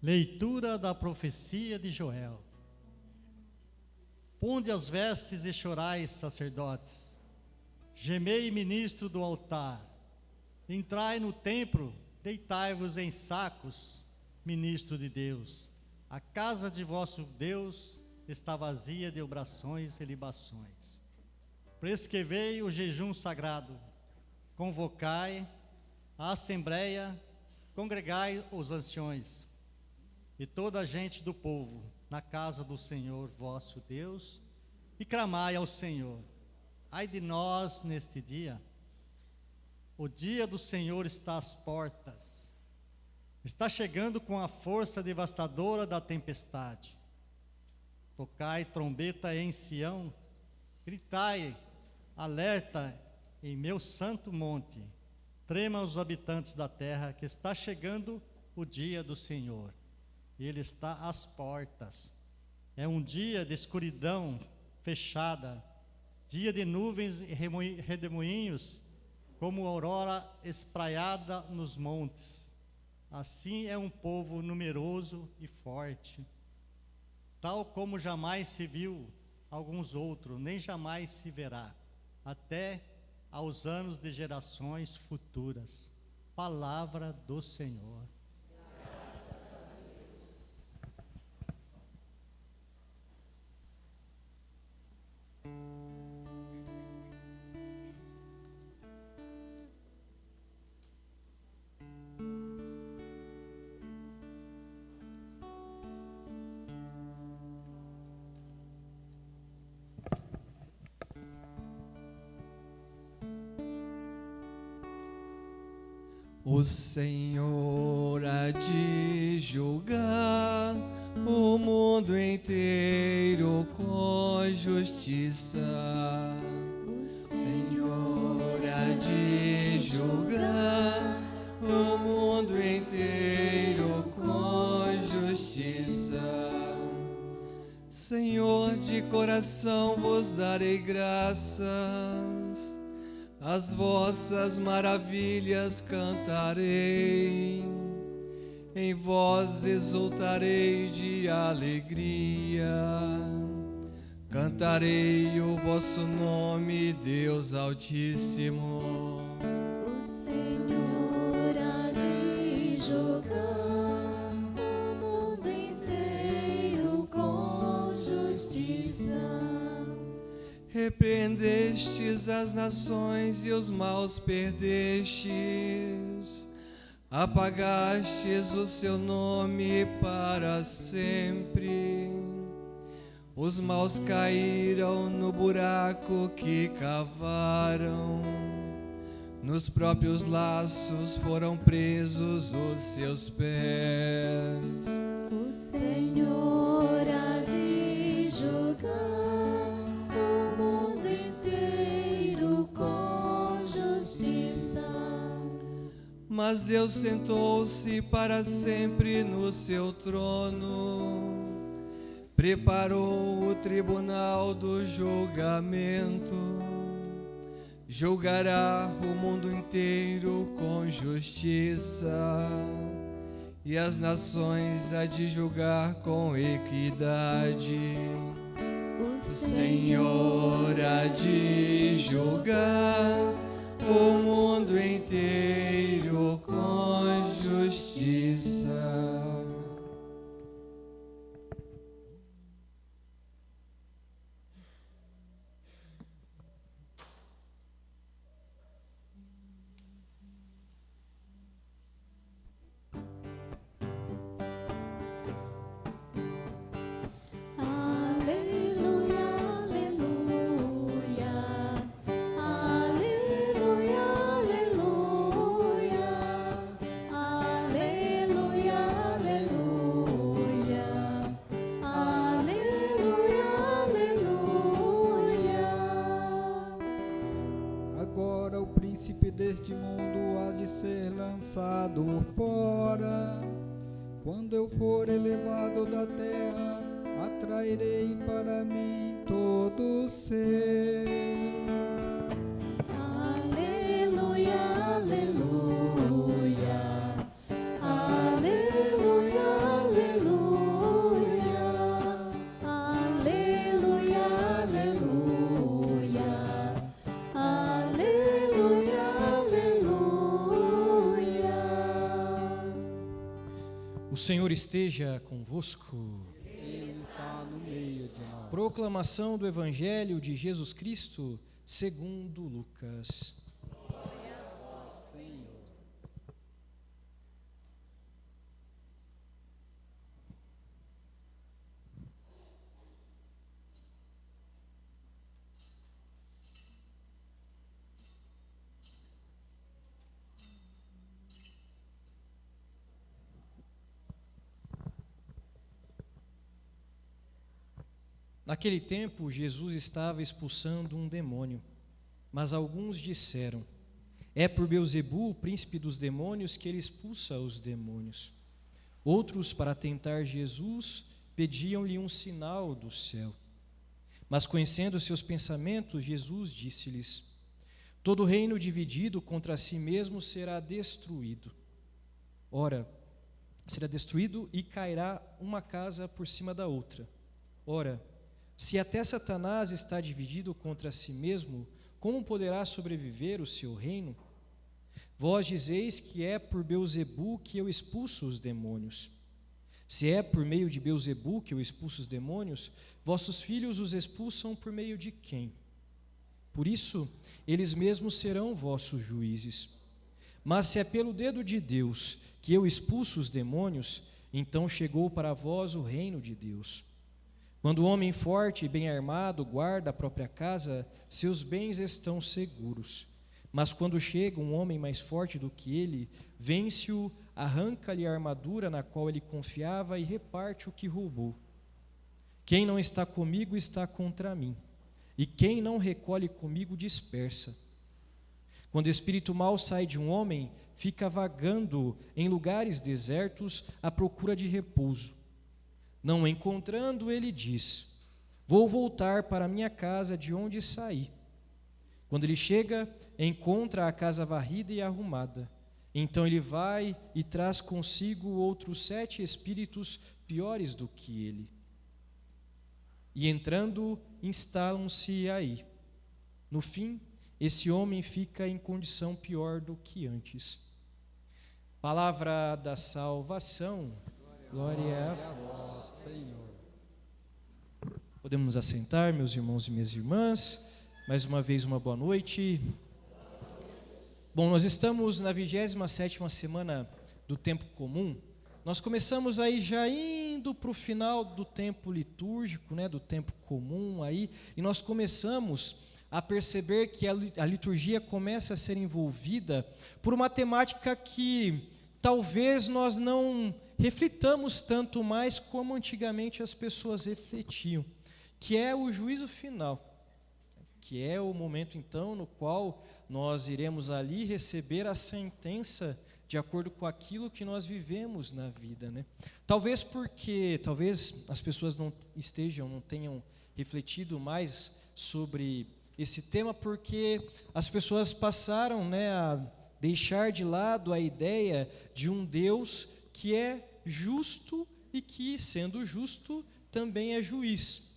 Leitura da profecia de Joel. Ponde as vestes e chorai, sacerdotes. Gemei, ministro do altar. Entrai no templo, deitai-vos em sacos, ministro de Deus. A casa de vosso Deus está vazia de obrações e libações. Prescrevei o jejum sagrado. Convocai a assembleia, congregai os anciões e toda a gente do povo na casa do Senhor vosso Deus, e clamai ao Senhor. Ai de nós neste dia, o dia do Senhor está às portas, está chegando com a força devastadora da tempestade. Tocai trombeta em Sião, gritai, alerta em meu santo monte, trema os habitantes da terra, que está chegando o dia do Senhor. Ele está às portas. É um dia de escuridão fechada, dia de nuvens e redemoinhos, como aurora espraiada nos montes. Assim é um povo numeroso e forte, tal como jamais se viu alguns outros, nem jamais se verá, até aos anos de gerações futuras. Palavra do Senhor. O Senhor há de julgar o mundo inteiro com justiça. O Senhor há de julgar o mundo inteiro com justiça. Senhor, de coração vos darei graças, as vossas maravilhas cantarei, em vós exultarei de alegria. Cantarei o vosso nome, Deus Altíssimo. O Senhor há de julgar o mundo inteiro com justiça. Repreendestes as nações e os maus perdestes, apagastes o seu nome para sempre. Os maus caíram no buraco que cavaram, nos próprios laços foram presos os seus pés. O Senhor há de julgar Mas Deus sentou-se para sempre no seu trono, preparou o tribunal do julgamento, julgará o mundo inteiro com justiça, e as nações há de julgar com equidade. O Senhor há de julgar o mundo inteiro com justiça. Deste mundo há de ser lançado fora. Quando eu for elevado da terra, atrairei para mim todo ser. Aleluia, aleluia, aleluia, aleluia. O Senhor esteja convosco. Ele está no meio de nós. Proclamação do Evangelho de Jesus Cristo, segundo Lucas. Naquele tempo, Jesus estava expulsando um demônio, mas alguns disseram: é por Beelzebu, o príncipe dos demônios, que ele expulsa os demônios. Outros, para tentar Jesus, pediam-lhe um sinal do céu. Mas conhecendo seus pensamentos, Jesus disse-lhes: todo reino dividido contra si mesmo será destruído. Ora, será destruído e cairá uma casa por cima da outra. Ora, se até Satanás está dividido contra si mesmo, como poderá sobreviver o seu reino? Vós dizeis que é por Beelzebu que eu expulso os demônios. Se é por meio de Beelzebu que eu expulso os demônios, vossos filhos os expulsam por meio de quem? Por isso, eles mesmos serão vossos juízes. Mas se é pelo dedo de Deus que eu expulso os demônios, então chegou para vós o reino de Deus. Quando o homem forte e bem armado guarda a própria casa, seus bens estão seguros. Mas quando chega um homem mais forte do que ele, vence-o, arranca-lhe a armadura na qual ele confiava e reparte o que roubou. Quem não está comigo está contra mim, e quem não recolhe comigo dispersa. Quando o espírito mau sai de um homem, fica vagando em lugares desertos à procura de repouso. Não encontrando, ele diz: vou voltar para minha casa de onde saí. Quando ele chega, encontra a casa varrida e arrumada. Então ele vai e traz consigo outros 7 espíritos piores do que ele. E entrando, instalam-se aí. No fim, esse homem fica em condição pior do que antes. Palavra da salvação. Glória a vós, Senhor. Podemos nos assentar, meus irmãos e minhas irmãs. Mais uma vez, uma boa noite. Bom, nós estamos na 27ª semana do tempo comum. Nós começamos aí já indo para o final do tempo litúrgico, né, do tempo comum aí, e nós começamos a perceber que a liturgia começa a ser envolvida por uma temática que talvez nós não reflitamos tanto mais como antigamente as pessoas refletiam, que é o juízo final, que é o momento então no qual nós iremos ali receber a sentença de acordo com aquilo que nós vivemos na vida, né? Talvez as pessoas não tenham refletido mais sobre esse tema, porque as pessoas passaram, né, a deixar de lado a ideia de um Deus que é justo e que, sendo justo, também é juiz.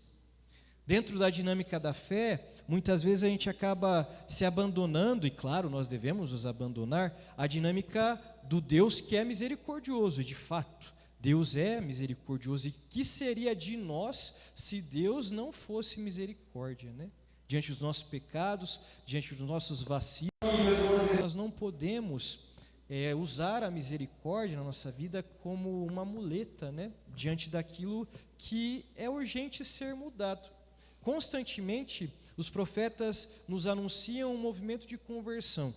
Dentro da dinâmica da fé, muitas vezes a gente acaba se abandonando, e claro, nós devemos nos abandonar, a dinâmica do Deus que é misericordioso. E de fato, Deus é misericordioso. E que seria de nós se Deus não fosse misericórdia, né? Diante dos nossos pecados, diante dos nossos vacilos, nós não podemos usar a misericórdia na nossa vida como uma muleta, né, diante daquilo que é urgente ser mudado. Constantemente, os profetas nos anunciam um movimento de conversão.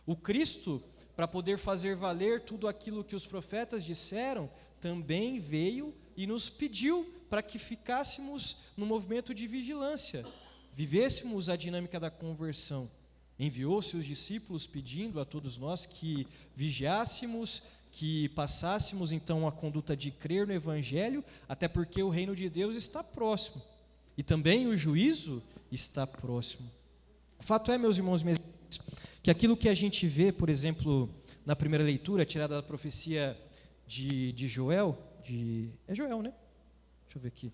O Cristo, para poder fazer valer tudo aquilo que os profetas disseram, também veio e nos pediu para que ficássemos no movimento de vigilância, vivêssemos a dinâmica da conversão. Enviou seus discípulos pedindo a todos nós que vigiássemos, que passássemos então a conduta de crer no Evangelho, até porque o reino de Deus está próximo e também o juízo está próximo. O fato é, meus irmãos e minhas irmãs, que aquilo que a gente vê, por exemplo, na primeira leitura, tirada da profecia de Joel, é Joel, né? Deixa eu ver aqui.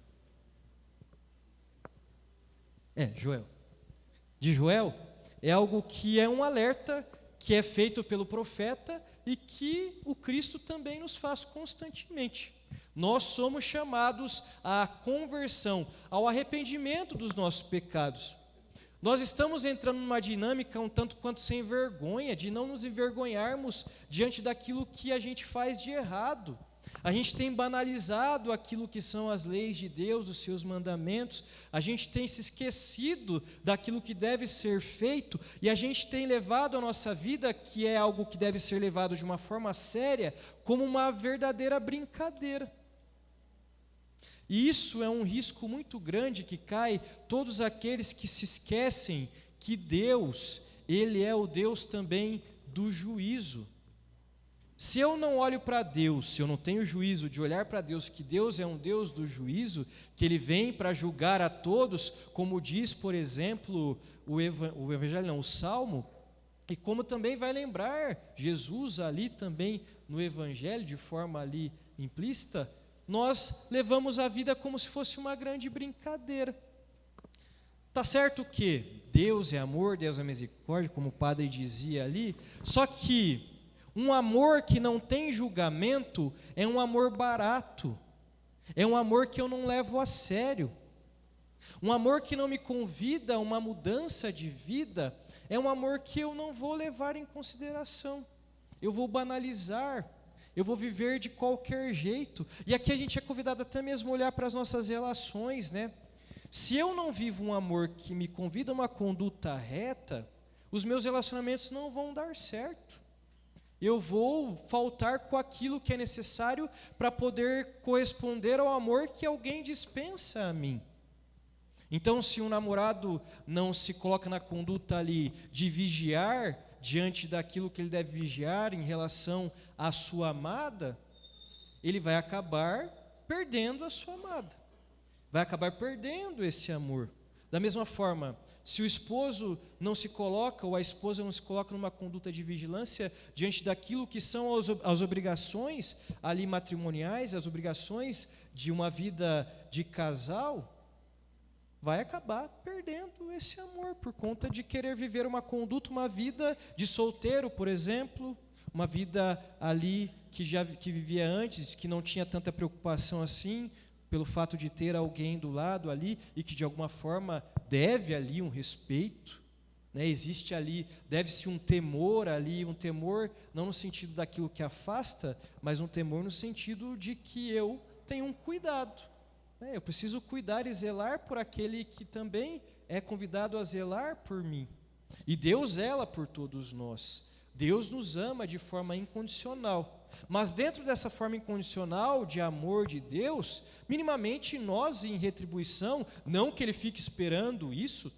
Joel. De Joel, é algo que é um alerta que é feito pelo profeta e que o Cristo também nos faz constantemente. Nós somos chamados à conversão, ao arrependimento dos nossos pecados. Nós estamos entrando numa dinâmica um tanto quanto sem vergonha, de não nos envergonharmos diante daquilo que a gente faz de errado. A gente tem banalizado aquilo que são as leis de Deus, os seus mandamentos, a gente tem se esquecido daquilo que deve ser feito, e a gente tem levado a nossa vida, que é algo que deve ser levado de uma forma séria, como uma verdadeira brincadeira. E isso é um risco muito grande que cai todos aqueles que se esquecem que Deus, Ele é o Deus também do juízo. Se eu não olho para Deus, se eu não tenho juízo de olhar para Deus, que Deus é um Deus do juízo, que Ele vem para julgar a todos, como diz, por exemplo, o Salmo, e como também vai lembrar Jesus ali também no Evangelho, de forma ali implícita, nós levamos a vida como se fosse uma grande brincadeira. Tá certo que Deus é amor, Deus é misericórdia, como o padre dizia ali, só que um amor que não tem julgamento é um amor barato, é um amor que eu não levo a sério. Um amor que não me convida a uma mudança de vida é um amor que eu não vou levar em consideração, eu vou banalizar, eu vou viver de qualquer jeito. E aqui a gente é convidado até mesmo a olhar para as nossas relações, né? Se eu não vivo um amor que me convida a uma conduta reta, os meus relacionamentos não vão dar certo. Eu vou faltar com aquilo que é necessário para poder corresponder ao amor que alguém dispensa a mim. Então, se um namorado não se coloca na conduta ali de vigiar diante daquilo que ele deve vigiar em relação à sua amada, ele vai acabar perdendo a sua amada, vai acabar perdendo esse amor. Da mesma forma, se o esposo não se coloca, ou a esposa não se coloca numa conduta de vigilância diante daquilo que são as obrigações ali matrimoniais, as obrigações de uma vida de casal, vai acabar perdendo esse amor por conta de querer viver uma conduta, uma vida de solteiro, por exemplo, uma vida ali que vivia antes, que não tinha tanta preocupação assim, pelo fato de ter alguém do lado ali e que de alguma forma deve ali um respeito, né? Existe ali, deve-se um temor ali, um temor não no sentido daquilo que afasta, mas um temor no sentido de que eu tenho um cuidado, né? Eu preciso cuidar e zelar por aquele que também é convidado a zelar por mim. E Deus zela por todos nós. Deus nos ama de forma incondicional. Mas dentro dessa forma incondicional de amor de Deus, minimamente nós em retribuição, não que Ele fique esperando isso,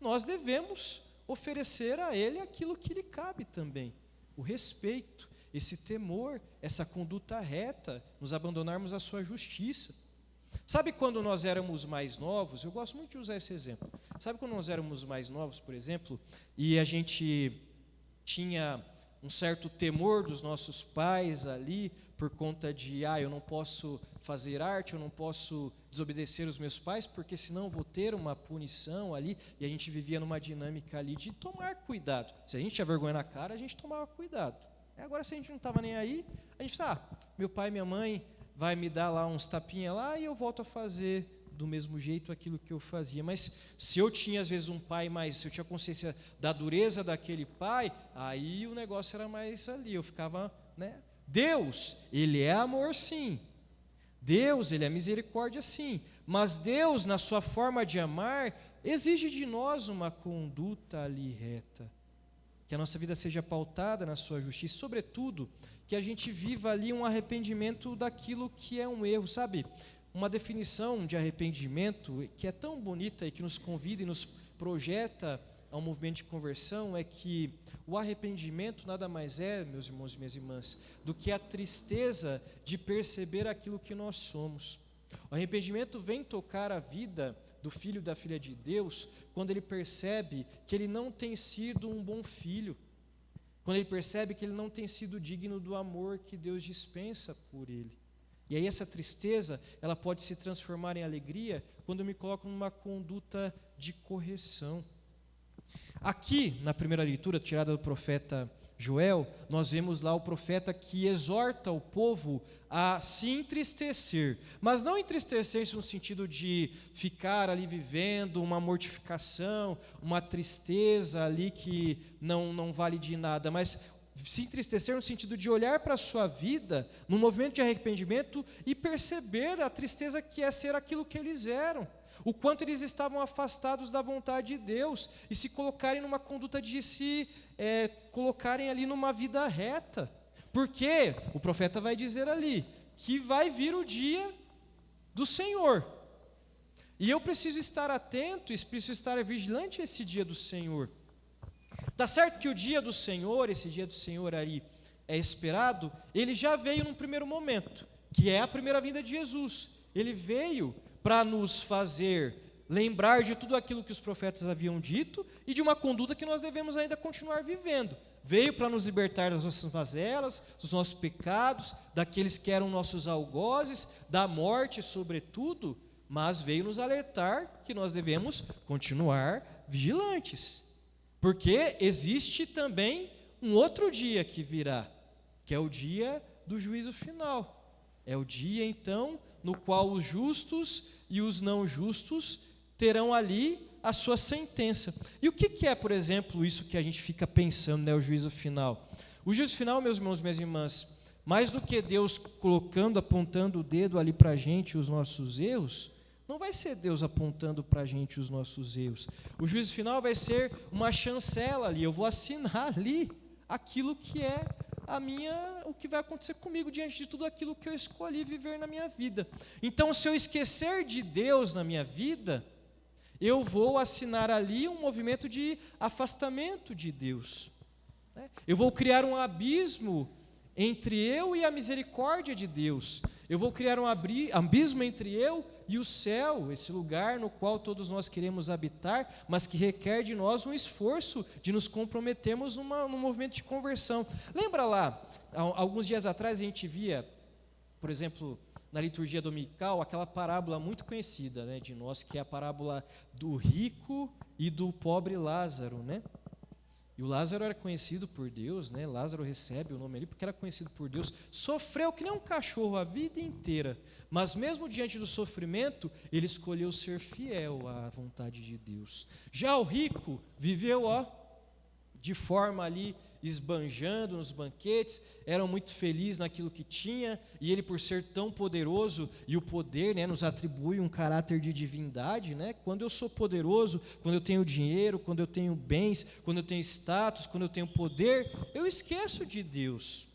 nós devemos oferecer a Ele aquilo que lhe cabe também. O respeito, esse temor, essa conduta reta, nos abandonarmos à sua justiça. Sabe quando nós éramos mais novos? Eu gosto muito de usar esse exemplo. Sabe quando nós éramos mais novos, por exemplo, e a gente tinha um certo temor dos nossos pais ali, por conta de, eu não posso fazer arte, eu não posso desobedecer os meus pais, porque senão eu vou ter uma punição ali, e a gente vivia numa dinâmica ali de tomar cuidado. Se a gente tinha vergonha na cara, a gente tomava cuidado. Agora, se a gente não estava nem aí, a gente meu pai e minha mãe vai me dar lá uns tapinhas lá, e eu volto a fazer do mesmo jeito aquilo que eu fazia. Mas se eu tinha às vezes um pai mais, se eu tinha consciência da dureza daquele pai, aí o negócio era mais ali, eu ficava, né? Deus, Ele é amor sim, Deus, Ele é misericórdia sim, mas Deus na sua forma de amar, exige de nós uma conduta ali reta, que a nossa vida seja pautada na sua justiça, sobretudo, que a gente viva ali um arrependimento daquilo que é um erro, sabe? Uma definição de arrependimento que é tão bonita e que nos convida e nos projeta a um movimento de conversão é que o arrependimento nada mais é, meus irmãos e minhas irmãs, do que a tristeza de perceber aquilo que nós somos. O arrependimento vem tocar a vida do filho e da filha de Deus quando ele percebe que ele não tem sido um bom filho, quando ele percebe que ele não tem sido digno do amor que Deus dispensa por ele. E aí essa tristeza, ela pode se transformar em alegria quando eu me coloco numa conduta de correção. Aqui, na primeira leitura, tirada do profeta Joel, nós vemos lá o profeta que exorta o povo a se entristecer, mas não entristecer-se no sentido de ficar ali vivendo uma mortificação, uma tristeza ali que não vale de nada, mas se entristecer no sentido de olhar para a sua vida num movimento de arrependimento e perceber a tristeza que é ser aquilo que eles eram, o quanto eles estavam afastados da vontade de Deus e se colocarem numa conduta de se colocarem ali numa vida reta, porque o profeta vai dizer ali que vai vir o dia do Senhor, e eu preciso estar atento, preciso estar vigilante a esse dia do Senhor. Tá certo que o dia do Senhor, esse dia do Senhor aí é esperado, ele já veio num primeiro momento, que é a primeira vinda de Jesus. Ele veio para nos fazer lembrar de tudo aquilo que os profetas haviam dito e de uma conduta que nós devemos ainda continuar vivendo. Veio para nos libertar das nossas mazelas, dos nossos pecados, daqueles que eram nossos algozes, da morte sobretudo, mas veio nos alertar que nós devemos continuar vigilantes. Porque existe também um outro dia que virá, que é o dia do juízo final. É o dia, então, no qual os justos e os não justos terão ali a sua sentença. E o que é, por exemplo, isso que a gente fica pensando, né, o juízo final? O juízo final, meus irmãos e minhas irmãs, mais do que Deus colocando, apontando o dedo ali para a gente, os nossos erros, não vai ser Deus apontando para a gente os nossos erros. O juízo final vai ser uma chancela ali, eu vou assinar ali aquilo que é o que vai acontecer comigo diante de tudo aquilo que eu escolhi viver na minha vida. Então, se eu esquecer de Deus na minha vida, eu vou assinar ali um movimento de afastamento de Deus. Eu vou criar um abismo entre eu e a misericórdia de Deus. Eu vou criar um abismo entre eu e o céu, esse lugar no qual todos nós queremos habitar, mas que requer de nós um esforço de nos comprometermos num movimento de conversão. Lembra lá, alguns dias atrás a gente via, por exemplo, na liturgia dominical, aquela parábola muito conhecida, né, de nós, que é a parábola do rico e do pobre Lázaro, né? E o Lázaro era conhecido por Deus, né? Lázaro recebe o nome ali porque era conhecido por Deus. Sofreu que nem um cachorro a vida inteira, mas mesmo diante do sofrimento, ele escolheu ser fiel à vontade de Deus. Já o rico viveu, de forma ali esbanjando nos banquetes, eram muito felizes naquilo que tinha, e ele, por ser tão poderoso, e o poder, né, nos atribui um caráter de divindade, né? Quando eu sou poderoso, quando eu tenho dinheiro, quando eu tenho bens, quando eu tenho status, quando eu tenho poder, eu esqueço de Deus.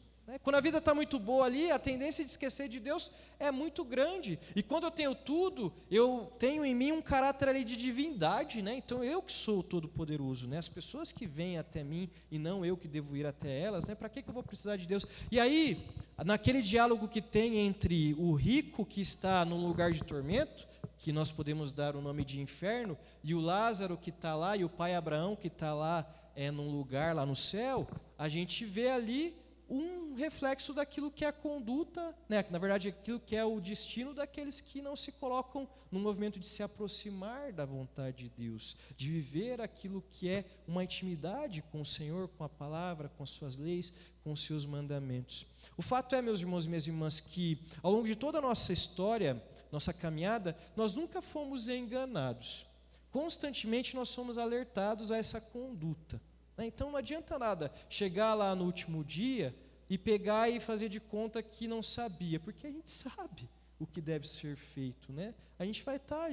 Quando a vida está muito boa ali, a tendência de esquecer de Deus é muito grande. E quando eu tenho tudo, eu tenho em mim um caráter ali de divindade, né? Então eu que sou o Todo-Poderoso, né? As pessoas que vêm até mim e não eu que devo ir até elas, né? Para que eu vou precisar de Deus? E aí, naquele diálogo que tem entre o rico que está num lugar de tormento, que nós podemos dar o nome de inferno, e o Lázaro que está lá, e o pai Abraão que está lá num lugar lá no céu, a gente vê ali um reflexo daquilo que é a conduta, né? Na verdade, aquilo que é o destino daqueles que não se colocam no movimento de se aproximar da vontade de Deus, de viver aquilo que é uma intimidade com o Senhor, com a palavra, com as suas leis, com os seus mandamentos. O fato é, meus irmãos e minhas irmãs, que ao longo de toda a nossa história, nossa caminhada, nós nunca fomos enganados. Constantemente nós somos alertados a essa conduta. Então não adianta nada chegar lá no último dia e pegar e fazer de conta que não sabia, porque a gente sabe o que deve ser feito, né? A gente vai estar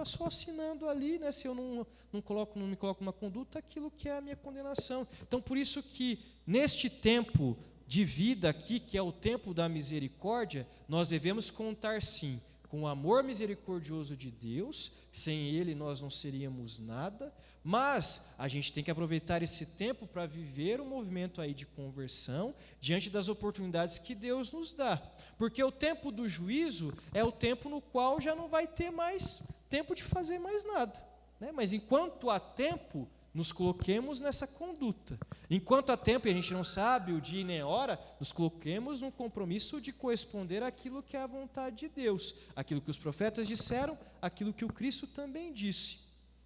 só assinando ali, né? Se eu não me coloco numa conduta, aquilo que é a minha condenação. Então por isso que neste tempo de vida aqui, que é o tempo da misericórdia, nós devemos contar sim com o amor misericordioso de Deus. Sem Ele nós não seríamos nada, mas a gente tem que aproveitar esse tempo para viver um movimento aí de conversão diante das oportunidades que Deus nos dá, porque o tempo do juízo é o tempo no qual já não vai ter mais tempo de fazer mais nada, né? Mas enquanto há tempo, nos coloquemos nessa conduta. Enquanto há tempo, e a gente não sabe o dia e nem a hora, nos coloquemos num compromisso de corresponder àquilo que é a vontade de Deus, aquilo que os profetas disseram, aquilo que o Cristo também disse.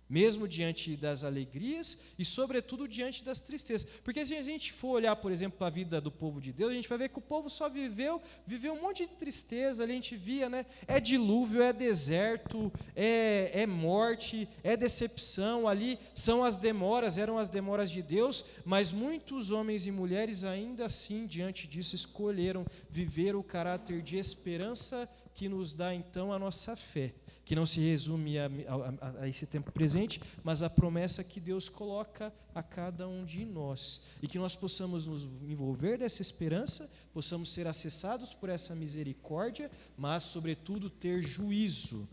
mesmo diante das alegrias e, sobretudo, diante das tristezas. Porque se a gente for olhar, por exemplo, para a vida do povo de Deus, a gente vai ver que o povo só viveu um monte de tristeza, ali a gente via, né? É dilúvio, é deserto, é morte, é decepção, ali eram as demoras de Deus, mas muitos homens e mulheres ainda assim, diante disso, escolheram viver o caráter de esperança que nos dá então a nossa fé, que não se resume a esse tempo presente, mas a promessa que Deus coloca a cada um de nós. E que nós possamos nos envolver dessa esperança, possamos ser acessados por essa misericórdia, mas, sobretudo, ter juízo.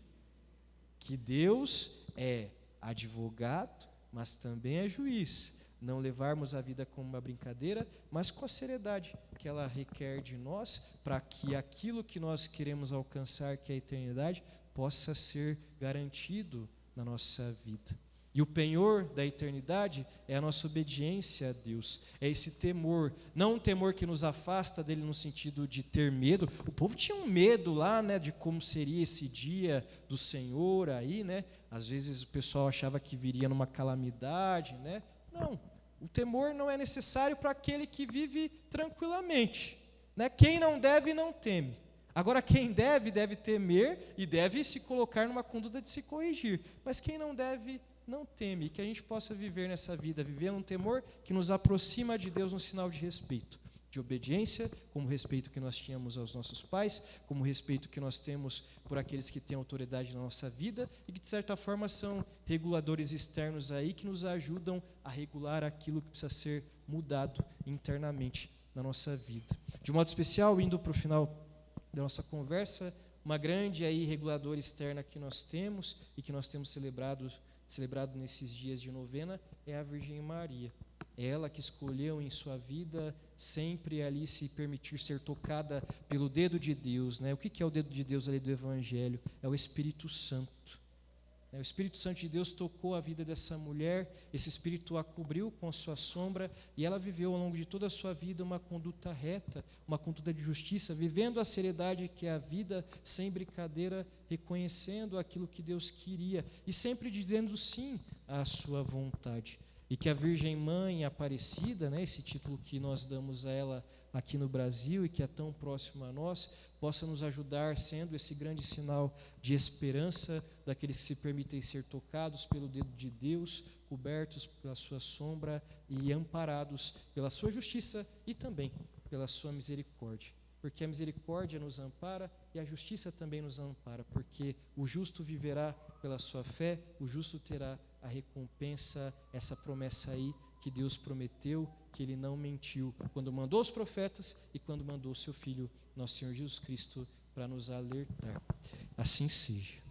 Que Deus é advogado, mas também é juiz. Não levarmos a vida como uma brincadeira, mas com a seriedade que ela requer de nós, para que aquilo que nós queremos alcançar, que é a eternidade, possa ser garantido na nossa vida. E o penhor da eternidade é a nossa obediência a Deus, é esse temor, não um temor que nos afasta dele no sentido de ter medo. O povo tinha um medo lá, né, de como seria esse dia do Senhor aí, né? Às vezes o pessoal achava que viria numa calamidade, né? Não, o temor não é necessário para aquele que vive tranquilamente, né? Quem não deve, não teme. Agora, quem deve temer e deve se colocar numa conduta de se corrigir. Mas quem não deve, não teme. E que a gente possa viver nessa vida, viver num temor que nos aproxima de Deus, um sinal de respeito, de obediência, como o respeito que nós tínhamos aos nossos pais, como o respeito que nós temos por aqueles que têm autoridade na nossa vida e que, de certa forma, são reguladores externos aí que nos ajudam a regular aquilo que precisa ser mudado internamente na nossa vida. De modo especial, indo para o final da nossa conversa, uma grande aí reguladora externa que nós temos e que nós temos celebrado nesses dias de novena é a Virgem Maria. É ela que escolheu em sua vida sempre ali se permitir ser tocada pelo dedo de Deus, né? O que é o dedo de Deus ali do Evangelho? É o Espírito Santo. O Espírito Santo de Deus tocou a vida dessa mulher, esse Espírito a cobriu com a sua sombra e ela viveu ao longo de toda a sua vida uma conduta reta, uma conduta de justiça, vivendo a seriedade que é a vida, sem brincadeira, reconhecendo aquilo que Deus queria e sempre dizendo sim à sua vontade. E que a Virgem Mãe Aparecida, né, esse título que nós damos a ela aqui no Brasil e que é tão próximo a nós, possa nos ajudar sendo esse grande sinal de esperança daqueles que se permitem ser tocados pelo dedo de Deus, cobertos pela sua sombra e amparados pela sua justiça e também pela sua misericórdia. Porque a misericórdia nos ampara e a justiça também nos ampara, porque o justo viverá pela sua fé, o justo terá a recompensa, essa promessa aí que Deus prometeu, que Ele não mentiu, quando mandou os profetas e quando mandou o seu Filho, nosso Senhor Jesus Cristo, para nos alertar. Assim seja.